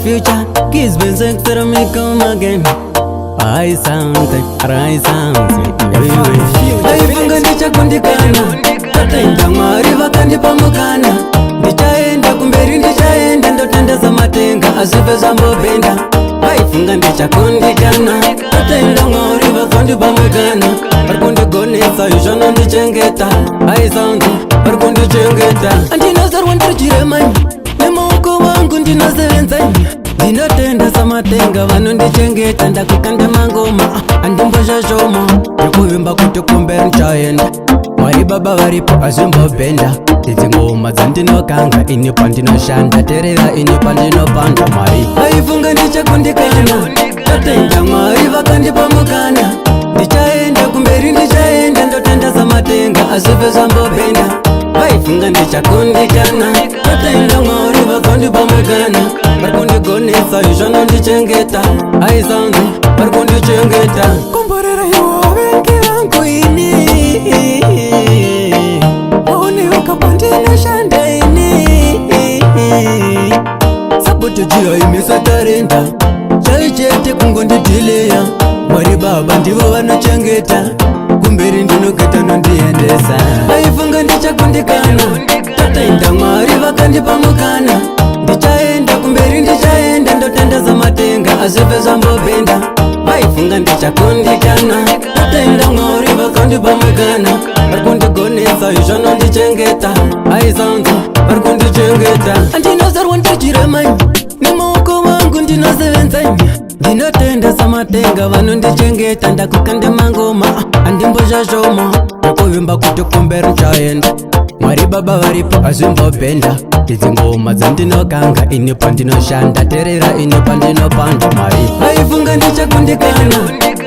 future. Kids been sick to me come again. I something, I something. Aifunga ndichakundikana, tatenda Mwari vakandipa mukana. Ndichaenda kumberi ndichaenda, ndotendeza matenga azive zambobenda. Aifunga ndichakundikana, tatenda Mwari vakandipa mukana. Varikundigonesa izvona ndichengeta. I something, varikundichengeta. Andinozarwa ndichiremani, nemaoko vangu ndinosevenzaini. Ndinotenda samatenga vanondichengeta. Ndakukanda mangoma andimbozha zvomo nekuvimba kuti kumberi ndichaenda. Mwari baba varipo azvimbobhenda. Idzi ngoma dzandinokanga ini pandinoshanda. Terera ini pandinopanda Mwari. Aifunga ndichakundikana, tatenda Mwari vakandipa mukana. Ndichaenda kumberi ndichaenda, ndotenda samatenga azvive zvambobhenda. Vaifunga ndichakundikana, tatenda Mwari vakandipa mukana. Varikundigonesa izvona ndichengeta. I something, varikundichengeta. Komborera iwo vengi vangu ini, maone ukapandinoshanda ini. Sabote jia imisa tarenda, chaichete kungondidhileya. Mwari baba ndivo vanochengeta, kumberi ndinogeta nondiendesa. Aifunga ndichakundikana, tatenda Mwari vakandipa mukana. Ndichaenda kumberi ndichaenda, ndotendeza matenga azvive zvambobhenda. Vaifunga ndichakundikana, tatenda Mwari vakandipa mukana. Varikundigonesa izvona ndichengeta. I something, varikundichengeta. Andinozarwa ndichiremani, nemaoko vangu ndinosevenzaini. Ndinotenda samatenga vanondichengeta. Ndakukanda mangoma andimbozha zvomo nekuvimba kuti kumberi ndichaenda. Mwari baba varipo azvimbobhenda. Idzi ngoma dzandinokanga ini pandinoshanda. Terera ini pandinopanda Mwari. Aifunga ndichakundikana,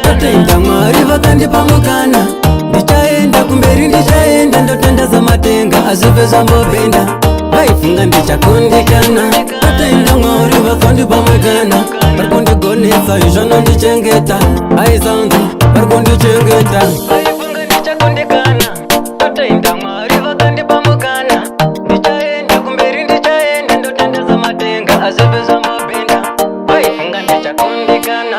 tatenda Mwari vakandipa mukana. Ndichaenda kumberi ndichaenda, ndotenda samatenga azvive zvambobhenda. Vaifunga ndichakundikana, tatenda Mwari vakandipa mukana. Varikundigonesa izvona ndichengeta. I something, varikundichengeta. Aifunga ndichakundikana, tatenda Mwari vakandipa mukana. Ndichaenda kumberi ndichaenda, ndotendeza matenga azvive zvambobhenda. Vaifunga ndichakundikana.